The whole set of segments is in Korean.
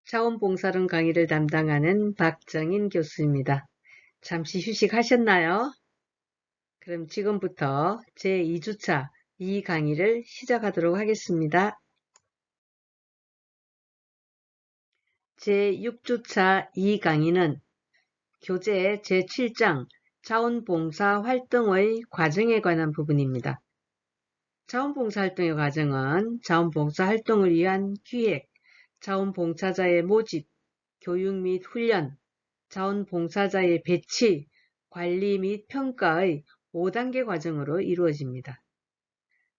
자원봉사론 강의를 담당하는 박정인 교수입니다. 잠시 휴식하셨나요? 그럼 지금부터 제2주차 이 강의를 시작하도록 하겠습니다. 제6주차 이 강의는 교재 제7장 자원봉사 활동의 과정에 관한 부분입니다. 자원봉사 활동의 과정은 자원봉사 활동을 위한 기획, 자원봉사자의 모집, 교육 및 훈련, 자원봉사자의 배치, 관리 및 평가의 5단계 과정으로 이루어집니다.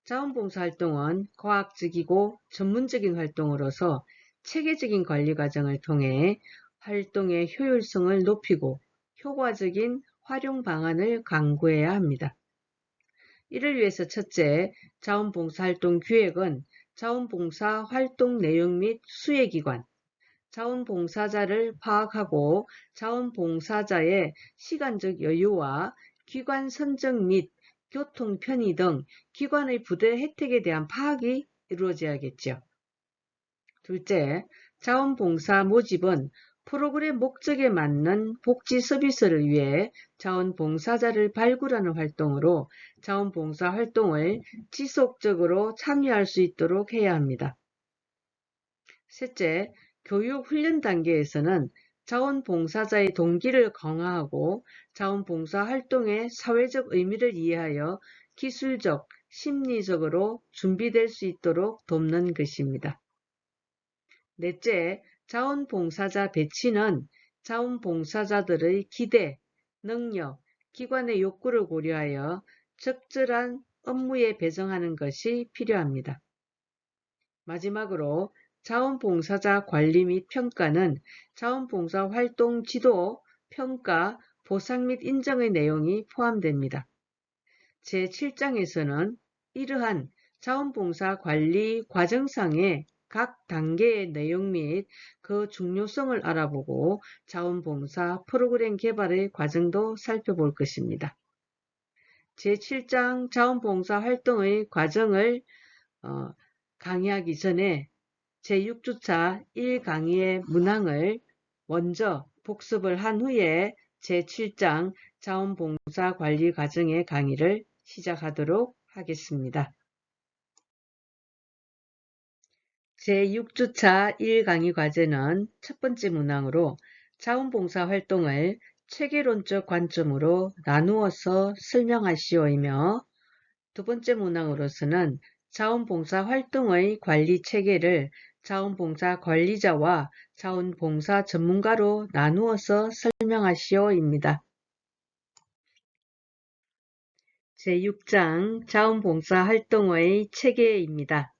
자원봉사 활동은 과학적이고 전문적인 활동으로서 체계적인 관리 과정을 통해 활동의 효율성을 높이고 효과적인 활용 방안을 강구해야 합니다. 이를 위해서 첫째, 자원봉사 활동 기획은 자원봉사 활동 내용 및 수혜기관, 자원봉사자를 파악하고 자원봉사자의 시간적 여유와 기관 선정 및 교통 편의 등 기관의 부대 혜택에 대한 파악이 이루어져야겠죠. 둘째, 자원봉사 모집은 프로그램 목적에 맞는 복지 서비스를 위해 자원봉사자를 발굴하는 활동으로 자원봉사 활동을 지속적으로 참여할 수 있도록 해야 합니다. 셋째, 교육 훈련 단계에서는 자원봉사자의 동기를 강화하고 자원봉사 활동의 사회적 의미를 이해하여 기술적, 심리적으로 준비될 수 있도록 돕는 것입니다. 넷째, 자원봉사자 배치는 자원봉사자들의 기대, 능력, 기관의 욕구를 고려하여 적절한 업무에 배정하는 것이 필요합니다. 마지막으로 자원봉사자 관리 및 평가는 자원봉사 활동 지도, 평가, 보상 및 인정의 내용이 포함됩니다. 제7장에서는 이러한 자원봉사 관리 과정상의 각 단계의 내용 및 그 중요성을 알아보고 자원봉사 프로그램 개발의 과정도 살펴볼 것입니다. 제7장 자원봉사 활동의 과정을 강의하기 전에 제6주차 1강의의 문항을 먼저 복습을 한 후에 제7장 자원봉사 관리 과정의 강의를 시작하도록 하겠습니다. 제6주차 1강의 과제는 첫 번째 문항으로 자원봉사 활동을 체계론적 관점으로 나누어서 설명하시오이며 두 번째 문항으로서는 자원봉사 활동의 관리 체계를 자원봉사 관리자와 자원봉사 전문가로 나누어서 설명하시오입니다. 제6장 자원봉사 활동의 체계입니다.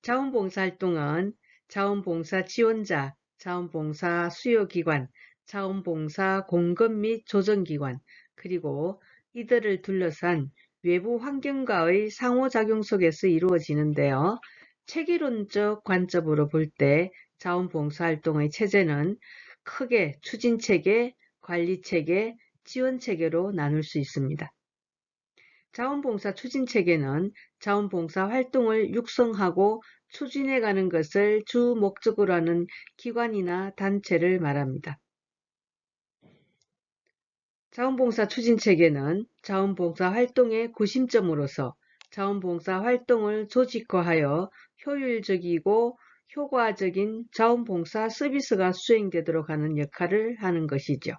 자원봉사 활동은 자원봉사 지원자, 자원봉사 수요기관, 자원봉사 공급 및 조정기관, 그리고 이들을 둘러싼 외부 환경과의 상호작용 속에서 이루어지는데요. 체계론적 관점으로 볼 때 자원봉사활동의 체제는 크게 추진체계, 관리체계, 지원체계로 나눌 수 있습니다. 자원봉사 추진체계는 자원봉사 활동을 육성하고 추진해가는 것을 주 목적으로 하는 기관이나 단체를 말합니다. 자원봉사 추진체계는 자원봉사 활동의 구심점으로서 자원봉사 활동을 조직화하여 효율적이고 효과적인 자원봉사 서비스가 수행되도록 하는 역할을 하는 것이죠.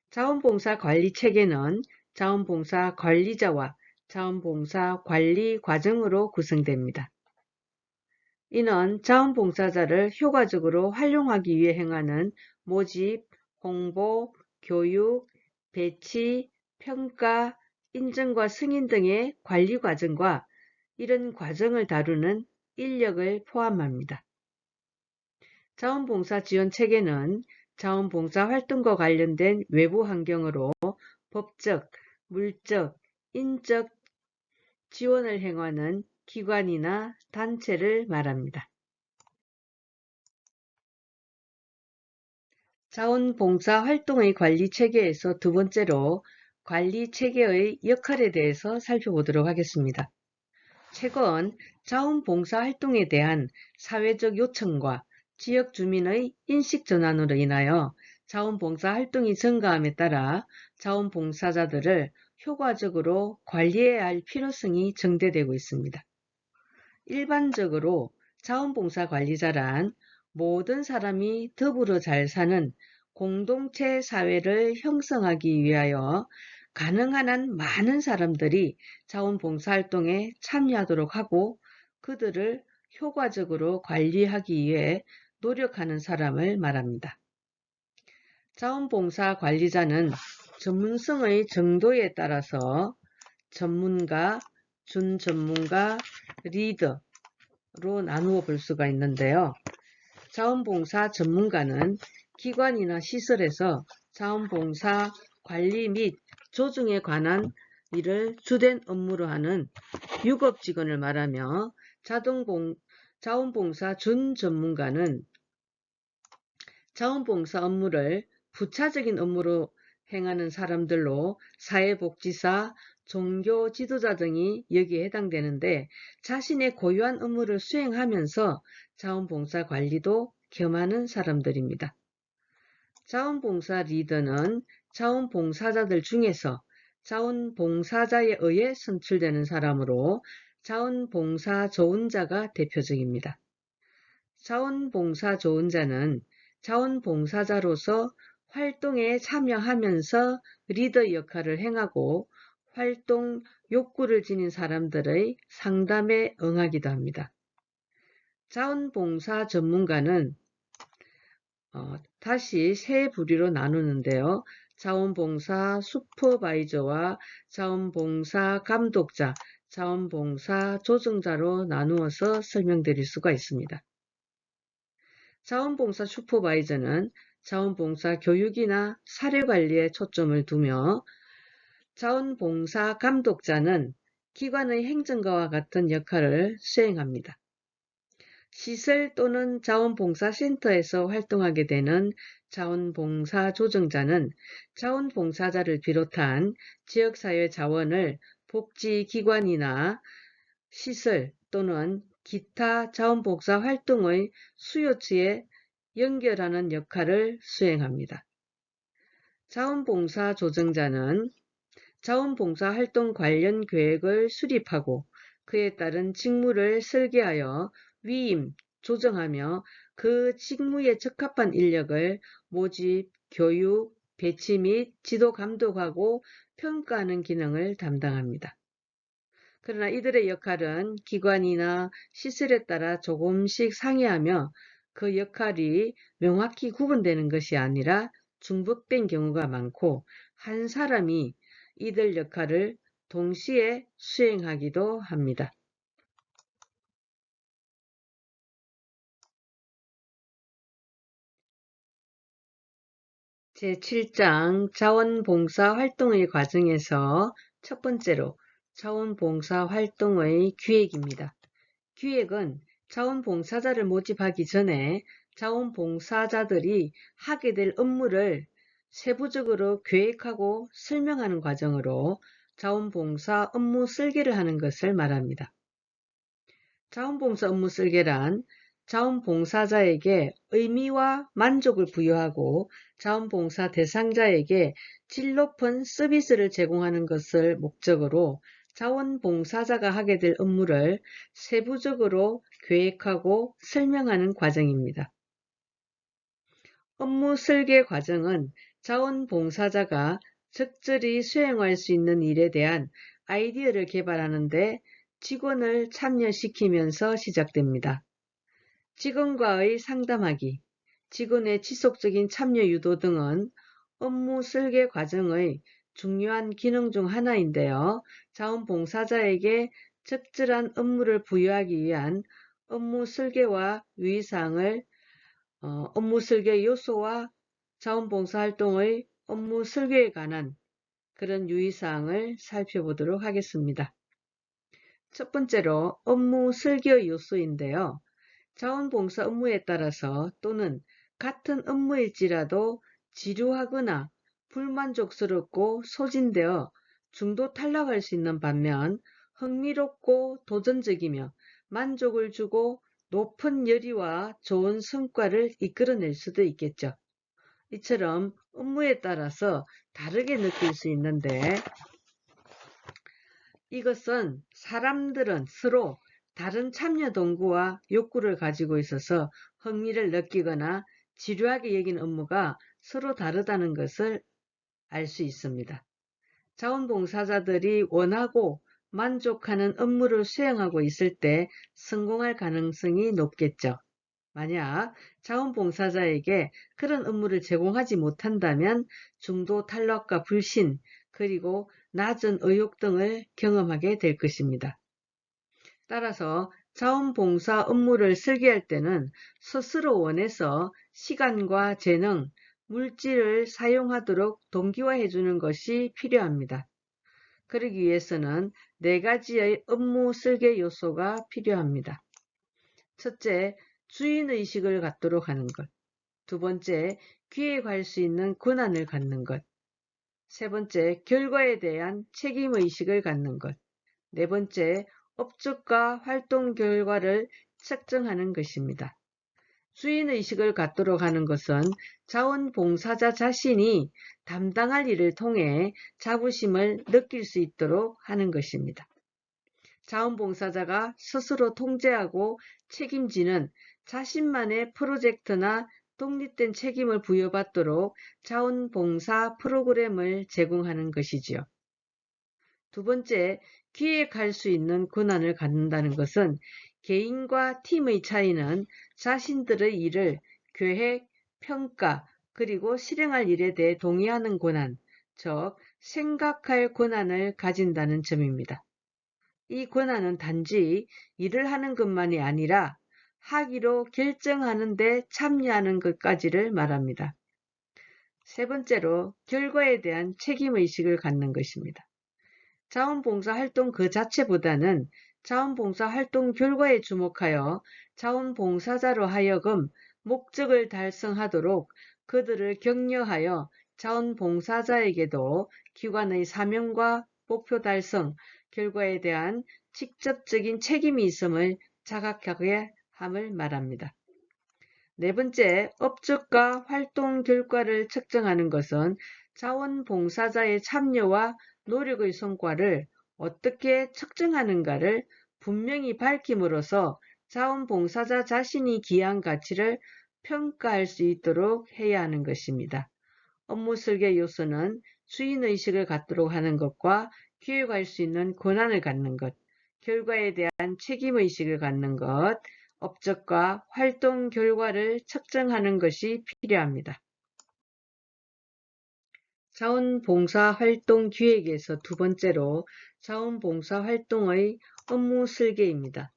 자원봉사 관리체계는 자원봉사 관리자와 자원봉사 관리 과정으로 구성됩니다. 이는 자원봉사자를 효과적으로 활용하기 위해 행하는 모집, 홍보, 교육, 배치, 평가, 인정과 승인 등의 관리 과정과 이런 과정을 다루는 인력을 포함합니다. 자원봉사 지원 체계는 자원봉사 활동과 관련된 외부 환경으로 법적, 물적, 인적 지원을 행하는 기관이나 단체를 말합니다. 자원봉사 활동의 관리체계에서 두 번째로 관리체계의 역할에 대해서 살펴보도록 하겠습니다. 최근 자원봉사 활동에 대한 사회적 요청과 지역 주민의 인식 전환으로 인하여 자원봉사 활동이 증가함에 따라 자원봉사자들을 효과적으로 관리해야 할 필요성이 증대되고 있습니다. 일반적으로 자원봉사 관리자란 모든 사람이 더불어 잘 사는 공동체 사회를 형성하기 위하여 가능한 한 많은 사람들이 자원봉사활동에 참여하도록 하고 그들을 효과적으로 관리하기 위해 노력하는 사람을 말합니다. 자원봉사 관리자는 전문성의 정도에 따라서 전문가, 준전문가, 리더로 나누어 볼 수가 있는데요. 자원봉사 전문가는 기관이나 시설에서 자원봉사 관리 및 조정에 관한 일을 주된 업무로 하는 유급직원을 말하며 자원봉사 준전문가는 자원봉사 업무를 부차적인 업무로 행하는 사람들로 사회복지사, 종교 지도자 등이 여기에 해당되는데 자신의 고유한 업무를 수행하면서 자원봉사 관리도 겸하는 사람들입니다. 자원봉사 리더는 자원봉사자들 중에서 자원봉사자에 의해 선출되는 사람으로 자원봉사 조언자가 대표적입니다. 자원봉사 조언자는 자원봉사자로서 활동에 참여하면서 리더 역할을 행하고 활동 욕구를 지닌 사람들의 상담에 응하기도 합니다. 자원봉사 전문가는 다시 세 부류로 나누는데요. 자원봉사 슈퍼바이저와 자원봉사 감독자, 자원봉사 조정자로 나누어서 설명드릴 수가 있습니다. 자원봉사 슈퍼바이저는 자원봉사 교육이나 사례관리에 초점을 두며 자원봉사 감독자는 기관의 행정가와 같은 역할을 수행합니다. 시설 또는 자원봉사센터에서 활동하게 되는 자원봉사 조정자는 자원봉사자를 비롯한 지역사회 자원을 복지기관이나 시설 또는 기타 자원봉사 활동의 수요처에 연결하는 역할을 수행합니다. 자원봉사 조정자는 자원봉사 활동 관련 계획을 수립하고 그에 따른 직무를 설계하여 위임, 조정하며 그 직무에 적합한 인력을 모집, 교육, 배치 및 지도 감독하고 평가하는 기능을 담당합니다. 그러나 이들의 역할은 기관이나 시설에 따라 조금씩 상이하며 그 역할이 명확히 구분되는 것이 아니라 중복된 경우가 많고 한 사람이 이들 역할을 동시에 수행하기도 합니다. 제7장 자원봉사 활동의 과정에서 첫 번째로 자원봉사 활동의 기획입니다. 기획은 자원봉사자를 모집하기 전에 자원봉사자들이 하게 될 업무를 세부적으로 계획하고 설명하는 과정으로 자원봉사 업무 설계를 하는 것을 말합니다. 자원봉사 업무 설계란 자원봉사자에게 의미와 만족을 부여하고 자원봉사 대상자에게 질 높은 서비스를 제공하는 것을 목적으로 자원봉사자가 하게 될 업무를 세부적으로 계획하고 설명하는 과정입니다. 업무 설계 과정은 자원봉사자가 적절히 수행할 수 있는 일에 대한 아이디어를 개발하는 데 직원을 참여시키면서 시작됩니다. 직원과의 상담하기, 직원의 지속적인 참여 유도 등은 업무 설계 과정의 중요한 기능 중 하나인데요. 자원봉사자에게 적절한 업무를 부여하기 위한 업무 설계와 유의사항을 업무 설계 요소와 자원봉사 활동의 업무 설계에 관한 그런 유의사항을 살펴보도록 하겠습니다. 첫 번째로 업무 설계 요소인데요. 자원봉사 업무에 따라서 또는 같은 업무일지라도 지루하거나 불만족스럽고 소진되어 중도 탈락할 수 있는 반면 흥미롭고 도전적이며 만족을 주고 높은 열의와 좋은 성과를 이끌어낼 수도 있겠죠. 이처럼 업무에 따라서 다르게 느낄 수 있는데, 이것은 사람들은 서로 다른 참여 동구와 욕구를 가지고 있어서 흥미를 느끼거나 지루하게 여긴 업무가 서로 다르다는 것을 알 수 있습니다. 자원봉사자들이 원하고 만족하는 업무를 수행하고 있을 때 성공할 가능성이 높겠죠. 만약 자원봉사자에게 그런 업무를 제공하지 못한다면 중도 탈락과 불신, 그리고 낮은 의욕 등을 경험하게 될 것입니다. 따라서 자원봉사 업무를 설계할 때는 스스로 원해서 시간과 재능, 물질을 사용하도록 동기화해 주는 것이 필요합니다. 그러기 위해서는 4가지의 업무 설계 요소가 필요합니다. 첫째, 주인의식을 갖도록 하는 것. 두 번째, 기획할 수 있는 권한을 갖는 것. 세 번째, 결과에 대한 책임의식을 갖는 것. 네 번째, 업적과 활동 결과를 측정하는 것입니다. 주인의식을 갖도록 하는 것은 자원봉사자 자신이 담당할 일을 통해 자부심을 느낄 수 있도록 하는 것입니다. 자원봉사자가 스스로 통제하고 책임지는 자신만의 프로젝트나 독립된 책임을 부여받도록 자원봉사 프로그램을 제공하는 것이지요. 두 번째, 기획할 수 있는 권한을 갖는다는 것은 개인과 팀의 차이는 자신들의 일을 계획, 평가, 그리고 실행할 일에 대해 동의하는 권한, 즉 생각할 권한을 가진다는 점입니다. 이 권한은 단지 일을 하는 것만이 아니라 하기로 결정하는 데 참여하는 것까지를 말합니다. 세 번째로 결과에 대한 책임의식을 갖는 것입니다. 자원봉사 활동 그 자체보다는 자원봉사 활동 결과에 주목하여 자원봉사자로 하여금 목적을 달성하도록 그들을 격려하여 자원봉사자에게도 기관의 사명과 목표 달성, 결과에 대한 직접적인 책임이 있음을 자각하게 함을 말합니다. 네 번째, 업적과 활동 결과를 측정하는 것은 자원봉사자의 참여와 노력의 성과를 어떻게 측정하는가를 분명히 밝힘으로써 자원봉사자 자신이 기여한 가치를 평가할 수 있도록 해야 하는 것입니다. 업무 설계 요소는 주인의식을 갖도록 하는 것과 기획할 수 있는 권한을 갖는 것, 결과에 대한 책임의식을 갖는 것, 업적과 활동 결과를 측정하는 것이 필요합니다. 자원봉사 활동 기획에서 두 번째로 자원봉사 활동의 업무 설계입니다.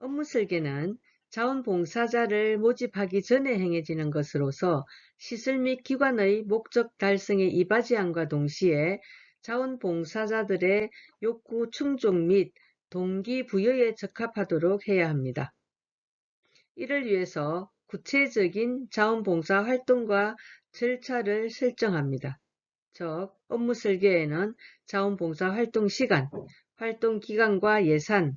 업무 설계는 자원봉사자를 모집하기 전에 행해지는 것으로서 시설 및 기관의 목적 달성에 이바지함과 동시에 자원봉사자들의 욕구 충족 및 동기부여에 적합하도록 해야 합니다. 이를 위해서 구체적인 자원봉사 활동과 절차를 설정합니다. 즉, 업무 설계에는 자원봉사 활동 시간, 활동 기간과 예산,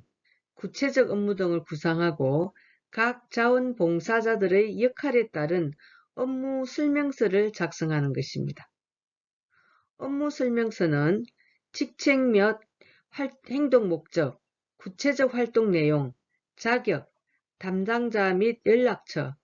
구체적 업무 등을 구상하고 각 자원봉사자들의 역할에 따른 업무 설명서를 작성하는 것입니다. 업무 설명서는 직책 및 행동 목적, 구체적 활동 내용, 자격, 담당자 및 연락처,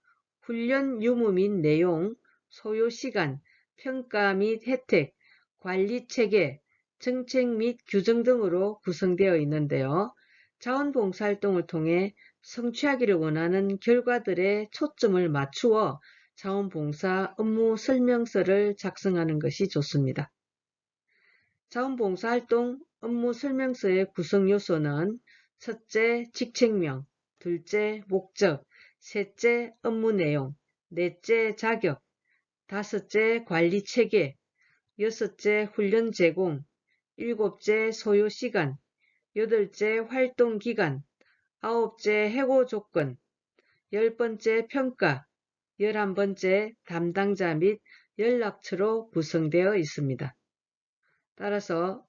훈련 유무 및 내용, 소요 시간, 평가 및 혜택, 관리 체계, 정책 및 규정 등으로 구성되어 있는데요. 자원봉사활동을 통해 성취하기를 원하는 결과들에 초점을 맞추어 자원봉사 업무 설명서를 작성하는 것이 좋습니다. 자원봉사활동 업무 설명서의 구성 요소는 첫째, 직책명, 둘째, 목적, 셋째, 업무 내용, 넷째, 자격, 다섯째, 관리 체계, 여섯째, 훈련 제공, 일곱째, 소요 시간, 여덟째, 활동 기간, 아홉째, 해고 조건, 10번째, 평가, 11번째, 담당자 및 연락처로 구성되어 있습니다. 따라서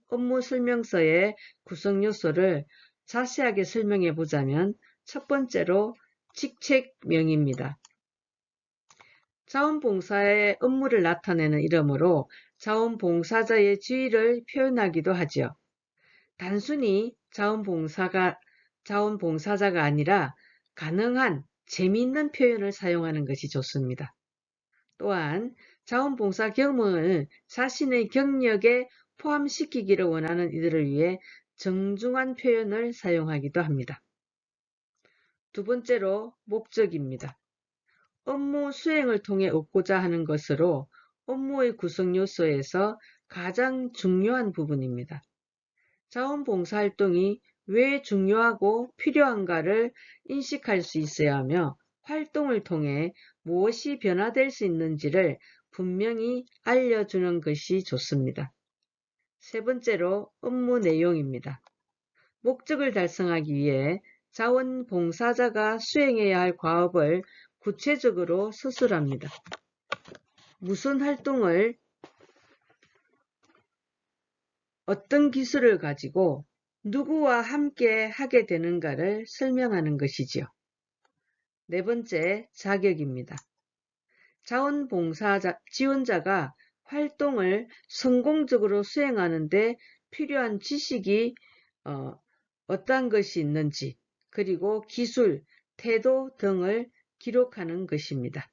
업무 설명서의 구성 요소를 자세하게 설명해 보자면 첫 번째로 직책명입니다. 자원봉사의 업무를 나타내는 이름으로 자원봉사자의 지위를 표현하기도 하죠. 단순히 자원봉사자가 아니라 가능한 재미있는 표현을 사용하는 것이 좋습니다. 또한 자원봉사 경험을 자신의 경력에 포함시키기를 원하는 이들을 위해 정중한 표현을 사용하기도 합니다. 두 번째로 목적입니다. 업무 수행을 통해 얻고자 하는 것으로 업무의 구성 요소에서 가장 중요한 부분입니다. 자원봉사활동이 왜 중요하고 필요한가를 인식할 수 있어야 하며 활동을 통해 무엇이 변화될 수 있는지를 분명히 알려주는 것이 좋습니다. 세 번째로 업무 내용입니다. 목적을 달성하기 위해 자원봉사자가 수행해야 할 과업을 구체적으로 서술합니다. 무슨 활동을 어떤 기술을 가지고 누구와 함께 하게 되는가를 설명하는 것이지요. 네 번째, 자격입니다. 지원자가 활동을 성공적으로 수행하는 데 필요한 지식이 어떠한 것이 있는지, 그리고 기술, 태도 등을 기록하는 것입니다.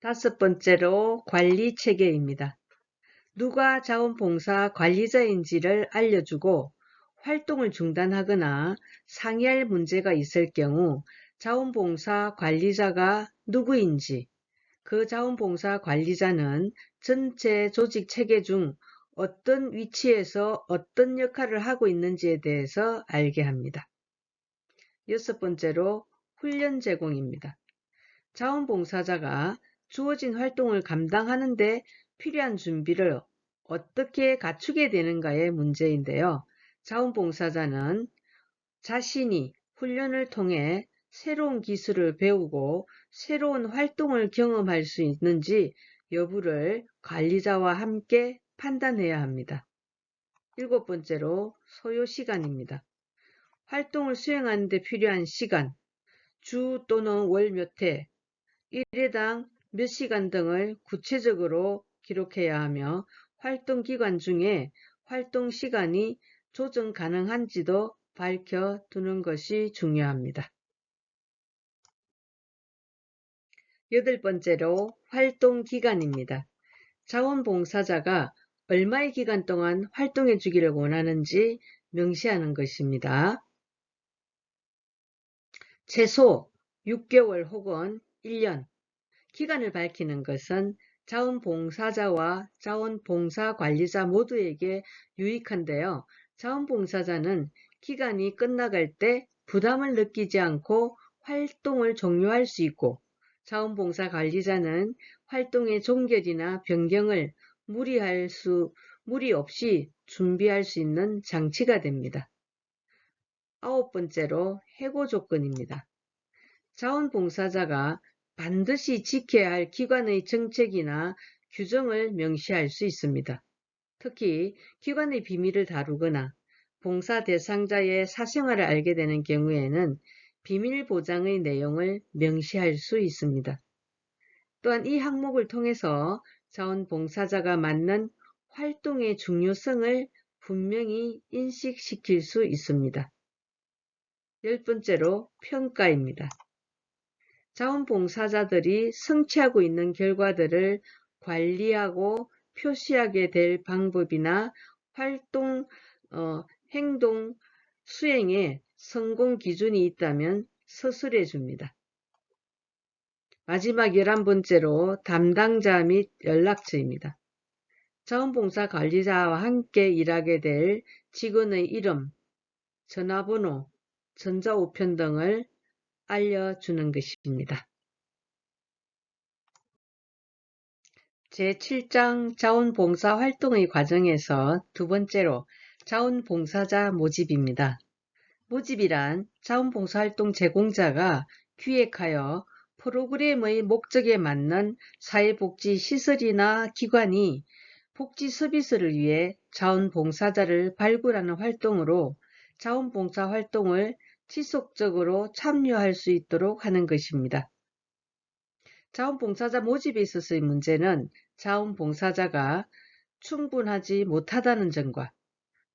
다섯 번째로 관리체계입니다. 누가 자원봉사 관리자인지를 알려주고 활동을 중단하거나 상의할 문제가 있을 경우 자원봉사 관리자가 누구인지, 그 자원봉사 관리자는 전체 조직 체계 중 어떤 위치에서 어떤 역할을 하고 있는지에 대해서 알게 합니다. 여섯 번째로 훈련 제공입니다. 자원봉사자가 주어진 활동을 감당하는 데 필요한 준비를 어떻게 갖추게 되는가의 문제인데요. 자원봉사자는 자신이 훈련을 통해 새로운 기술을 배우고 새로운 활동을 경험할 수 있는지 여부를 관리자와 함께 판단해야 합니다. 일곱 번째로 소요 시간입니다. 활동을 수행하는 데 필요한 시간, 주 또는 월 몇 회, 일회당 몇 시간 등을 구체적으로 기록해야 하며 활동 기간 중에 활동 시간이 조정 가능한지도 밝혀두는 것이 중요합니다. 여덟 번째로 활동 기간입니다. 자원봉사자가 얼마의 기간 동안 활동해 주기를 원하는지 명시하는 것입니다. 최소 6개월 혹은 1년, 기간을 밝히는 것은 자원봉사자와 자원봉사관리자 모두에게 유익한데요. 자원봉사자는 기간이 끝나갈 때 부담을 느끼지 않고 활동을 종료할 수 있고, 자원봉사관리자는 활동의 종결이나 변경을 무리 없이 준비할 수 있는 장치가 됩니다. 아홉 번째로 해고 조건입니다. 자원봉사자가 반드시 지켜야 할 기관의 정책이나 규정을 명시할 수 있습니다. 특히 기관의 비밀을 다루거나 봉사 대상자의 사생활을 알게 되는 경우에는 비밀 보장의 내용을 명시할 수 있습니다. 또한 이 항목을 통해서 자원봉사자가 맡는 활동의 중요성을 분명히 인식시킬 수 있습니다. 열 번째로 평가입니다. 자원봉사자들이 성취하고 있는 결과들을 관리하고 표시하게 될 방법이나 활동, 행동 수행에 성공 기준이 있다면 서술해 줍니다. 마지막 11번째로 담당자 및 연락처입니다. 자원봉사 관리자와 함께 일하게 될 직원의 이름, 전화번호, 전자우편 등을 알려주는 것입니다. 제7장 자원봉사 활동의 과정에서 두 번째로 자원봉사자 모집입니다. 모집이란 자원봉사활동 제공자가 기획하여 프로그램의 목적에 맞는 사회복지시설이나 기관이 복지 서비스를 위해 자원봉사자를 발굴하는 활동으로 자원봉사 활동을 지속적으로 참여할 수 있도록 하는 것입니다. 자원봉사자 모집에 있어서의 문제는 자원봉사자가 충분하지 못하다는 점과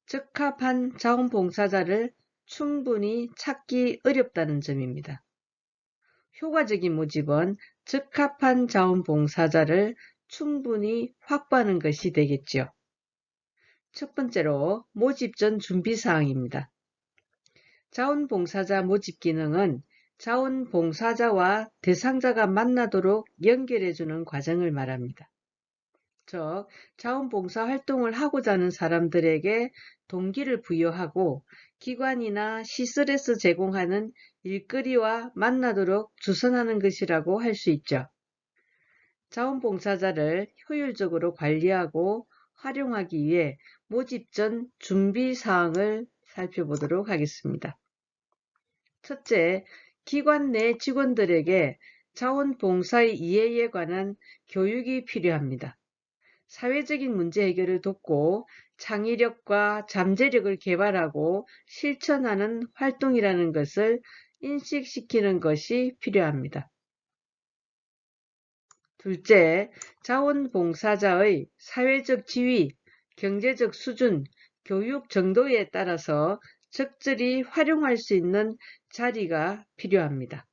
적합한 자원봉사자를 충분히 찾기 어렵다는 점입니다. 효과적인 모집은 적합한 자원봉사자를 충분히 확보하는 것이 되겠지요. 첫 번째로 모집 전 준비사항입니다. 자원봉사자 모집 기능은 자원봉사자와 대상자가 만나도록 연결해주는 과정을 말합니다. 즉, 자원봉사 활동을 하고자 하는 사람들에게 동기를 부여하고 기관이나 시설에서 제공하는 일거리와 만나도록 주선하는 것이라고 할 수 있죠. 자원봉사자를 효율적으로 관리하고 활용하기 위해 모집 전 준비 사항을 살펴보도록 하겠습니다. 첫째, 기관 내 직원들에게 자원봉사의 이해에 관한 교육이 필요합니다. 사회적인 문제 해결을 돕고 창의력과 잠재력을 개발하고 실천하는 활동이라는 것을 인식시키는 것이 필요합니다. 둘째, 자원봉사자의 사회적 지위, 경제적 수준, 교육 정도에 따라서 적절히 활용할 수 있는 자리가 필요합니다.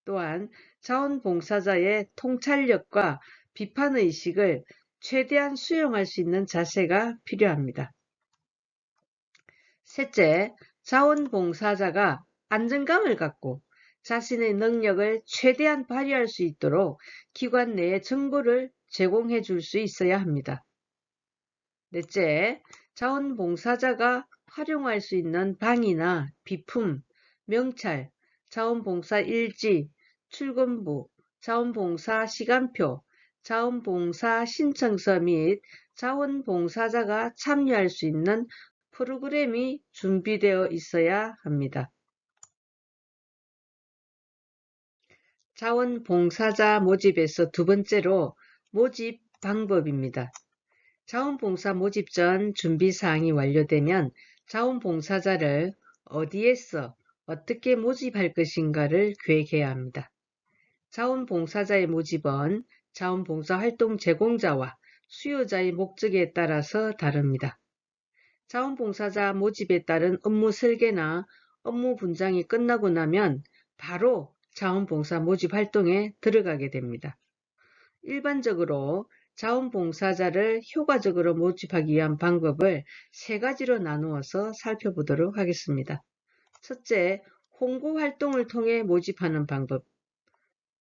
또한 자원봉사자의 통찰력과 비판의식을 최대한 수용할 수 있는 자세가 필요합니다. 셋째, 자원봉사자가 안정감을 갖고 자신의 능력을 최대한 발휘할 수 있도록 기관 내에 정보를 제공해 줄 수 있어야 합니다. 넷째, 자원봉사자가 활용할 수 있는 방이나 비품, 명찰, 자원봉사 일지, 출근부, 자원봉사 시간표, 자원봉사 신청서 및 자원봉사자가 참여할 수 있는 프로그램이 준비되어 있어야 합니다. 자원봉사자 모집에서 두 번째로 모집 방법입니다. 자원봉사 모집 전 준비사항이 완료되면 자원봉사자를 어디에서 어떻게 모집할 것인가를 계획해야 합니다. 자원봉사자의 모집은 자원봉사 활동 제공자와 수요자의 목적에 따라서 다릅니다. 자원봉사자 모집에 따른 업무 설계나 업무 분장이 끝나고 나면 바로 자원봉사 모집 활동에 들어가게 됩니다. 일반적으로 자원봉사자를 효과적으로 모집하기 위한 방법을 세 가지로 나누어서 살펴보도록 하겠습니다. 첫째, 홍보활동을 통해 모집하는 방법.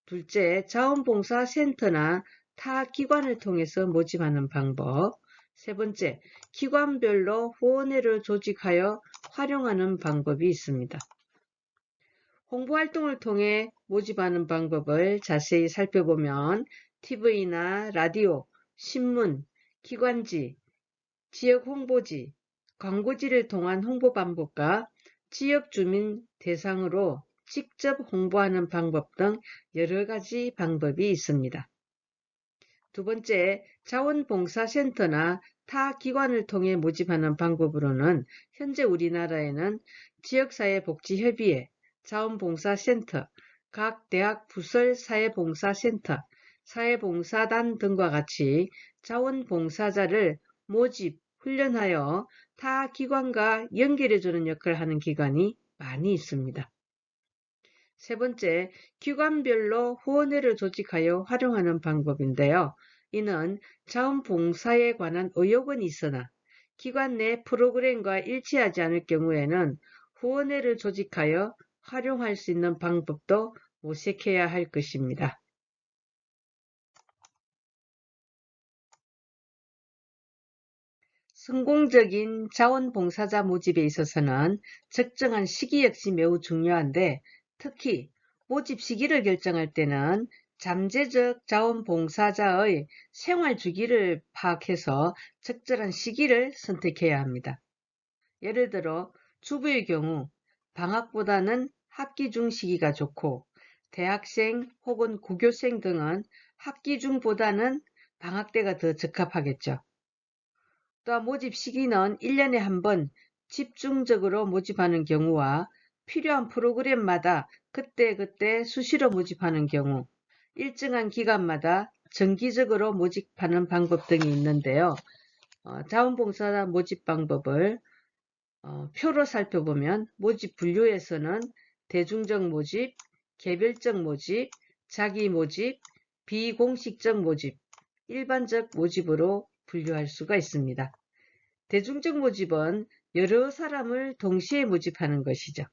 둘째, 자원봉사센터나 타 기관을 통해서 모집하는 방법. 세 번째, 기관별로 후원회를 조직하여 활용하는 방법이 있습니다. 홍보활동을 통해 모집하는 방법을 자세히 살펴보면 TV나 라디오, 신문, 기관지, 지역 홍보지, 광고지를 통한 홍보 방법과 지역 주민 대상으로 직접 홍보하는 방법 등 여러 가지 방법이 있습니다. 두 번째, 자원봉사센터나 타 기관을 통해 모집하는 방법으로는 현재 우리나라에는 지역사회복지협의회, 자원봉사센터, 각 대학 부설 사회봉사센터, 사회봉사단 등과 같이 자원봉사자를 모집, 훈련하여 타 기관과 연결해주는 역할을 하는 기관이 많이 있습니다. 세 번째, 기관별로 후원회를 조직하여 활용하는 방법인데요. 이는 자원봉사에 관한 의혹은 있으나 기관 내 프로그램과 일치하지 않을 경우에는 후원회를 조직하여 활용할 수 있는 방법도 모색해야 할 것입니다. 성공적인 자원봉사자 모집에 있어서는 적정한 시기 역시 매우 중요한데 특히 모집 시기를 결정할 때는 잠재적 자원봉사자의 생활 주기를 파악해서 적절한 시기를 선택해야 합니다. 예를 들어 주부의 경우 방학보다는 학기 중 시기가 좋고 대학생 혹은 고교생 등은 학기 중보다는 방학 때가 더 적합하겠죠. 또한 모집 시기는 1년에 한 번 집중적으로 모집하는 경우와 필요한 프로그램마다 그때그때 수시로 모집하는 경우, 일정한 기간마다 정기적으로 모집하는 방법 등이 있는데요. 자원봉사자 모집 방법을 표로 살펴보면 모집 분류에서는 대중적 모집, 개별적 모집, 자기 모집, 비공식적 모집, 일반적 모집으로 분류할 수가 있습니다. 대중적 모집은 여러 사람을 동시에 모집하는 것이죠.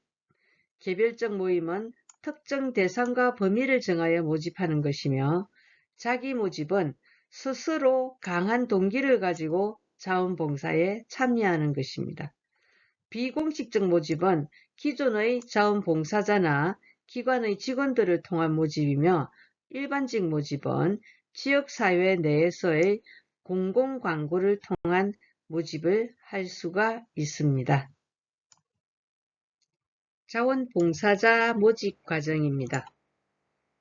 개별적 모임은 특정 대상과 범위를 정하여 모집하는 것이며, 자기 모집은 스스로 강한 동기를 가지고 자원봉사에 참여하는 것입니다. 비공식적 모집은 기존의 자원봉사자나 기관의 직원들을 통한 모집이며, 일반직 모집은 지역사회 내에서의 공공광고를 통한 모집을 할 수가 있습니다. 자원봉사자 모집 과정입니다.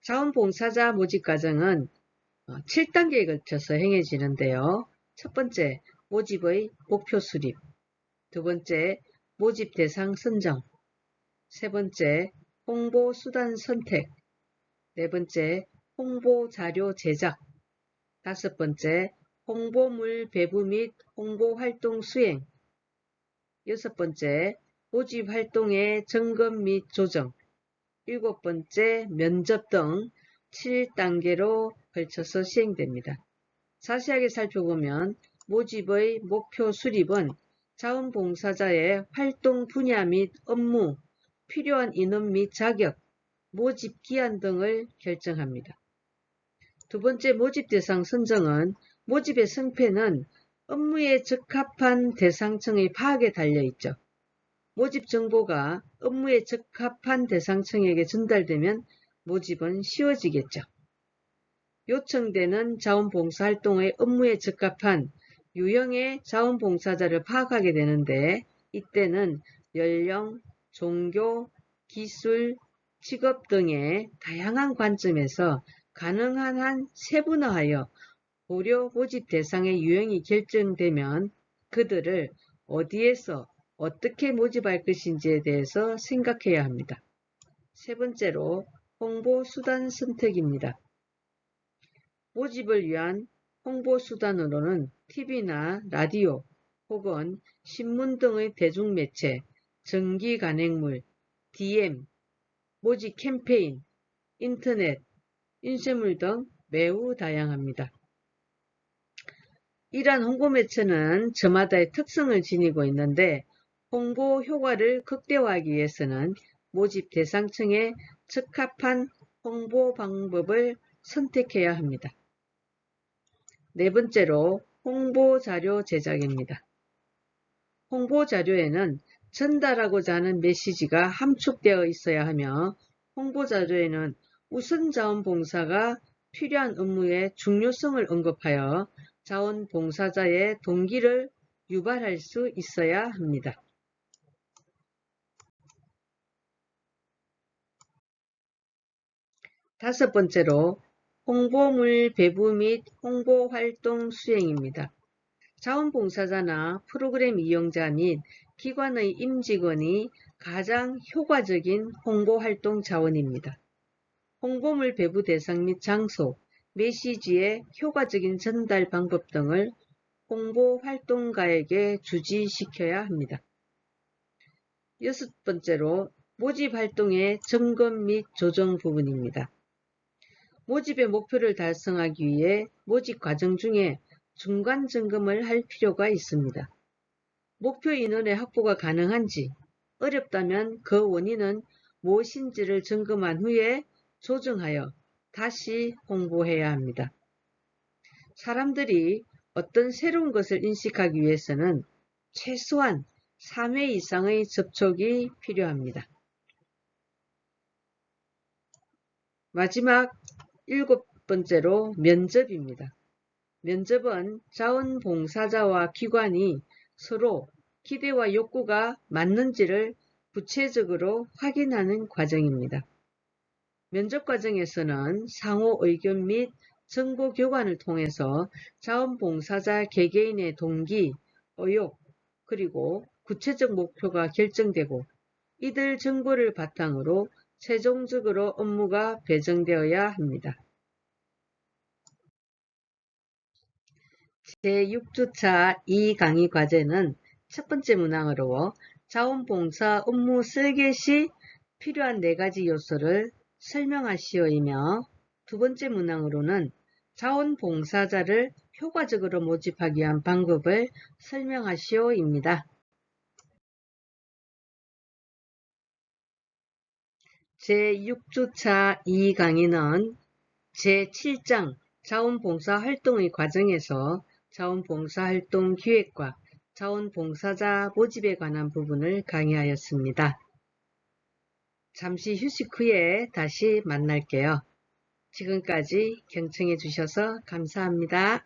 자원봉사자 모집 과정은 7단계에 걸쳐서 행해지는데요. 첫 번째, 모집의 목표 수립. 두 번째, 모집 대상 선정. 세 번째, 홍보 수단 선택. 네 번째, 홍보 자료 제작. 다섯 번째, 홍보물 배부 및 홍보 활동 수행. 여섯 번째, 모집 활동의 점검 및 조정. 일곱 번째, 면접 등 7단계로 걸쳐서 시행됩니다. 자세하게 살펴보면 모집의 목표 수립은 자원봉사자의 활동 분야 및 업무, 필요한 인원 및 자격, 모집 기한 등을 결정합니다. 두 번째, 모집 대상 선정은 모집의 성패는 업무에 적합한 대상층의 파악에 달려있죠. 모집 정보가 업무에 적합한 대상층에게 전달되면 모집은 쉬워지겠죠. 요청되는 자원봉사활동의 업무에 적합한 유형의 자원봉사자를 파악하게 되는데, 이때는 연령, 종교, 기술, 직업 등의 다양한 관점에서 가능한 한 세분화하여 고려 모집 대상의 유형이 결정되면 그들을 어디에서 어떻게 모집할 것인지에 대해서 생각해야 합니다. 세 번째로 홍보 수단 선택입니다. 모집을 위한 홍보 수단으로는 TV나 라디오 혹은 신문 등의 대중매체, 정기 간행물, DM, 모집 캠페인, 인터넷, 인쇄물 등 매우 다양합니다. 이러한 홍보 매체는 저마다의 특성을 지니고 있는데, 홍보 효과를 극대화하기 위해서는 모집 대상층에 적합한 홍보 방법을 선택해야 합니다. 네 번째로 홍보자료 제작입니다. 홍보자료에는 전달하고자 하는 메시지가 함축되어 있어야 하며, 홍보자료에는 우선자원봉사가 필요한 업무의 중요성을 언급하여 자원봉사자의 동기를 유발할 수 있어야 합니다. 다섯 번째로 홍보물 배부 및 홍보활동 수행입니다. 자원봉사자나 프로그램 이용자 및 기관의 임직원이 가장 효과적인 홍보활동 자원입니다. 홍보물 배부 대상 및 장소, 메시지의 효과적인 전달 방법 등을 홍보활동가에게 주지시켜야 합니다. 여섯 번째로 모집활동의 점검 및 조정 부분입니다. 모집의 목표를 달성하기 위해 모집 과정 중에 중간 점검을 할 필요가 있습니다. 목표 인원의 확보가 가능한지, 어렵다면 그 원인은 무엇인지를 점검한 후에 조정하여 다시 홍보해야 합니다. 사람들이 어떤 새로운 것을 인식하기 위해서는 최소한 3회 이상의 접촉이 필요합니다. 마지막 일곱 번째로 면접입니다. 면접은 자원봉사자와 기관이 서로 기대와 욕구가 맞는지를 구체적으로 확인하는 과정입니다. 면접 과정에서는 상호 의견 및 정보 교환을 통해서 자원봉사자 개개인의 동기, 의욕, 그리고 구체적 목표가 결정되고 이들 정보를 바탕으로 최종적으로 업무가 배정되어야 합니다. 제6주차 2강의 과제는 첫 번째 문항으로 자원봉사 업무 설계 시 필요한 4가지 요소를 설명하시오이며 두 번째 문항으로는 자원봉사자를 효과적으로 모집하기 위한 방법을 설명하시오입니다. 제6주차 2강의는 제7장 자원봉사활동의 과정에서 자원봉사활동 기획과 자원봉사자 모집에 관한 부분을 강의하였습니다. 잠시 휴식 후에 다시 만날게요. 지금까지 경청해 주셔서 감사합니다.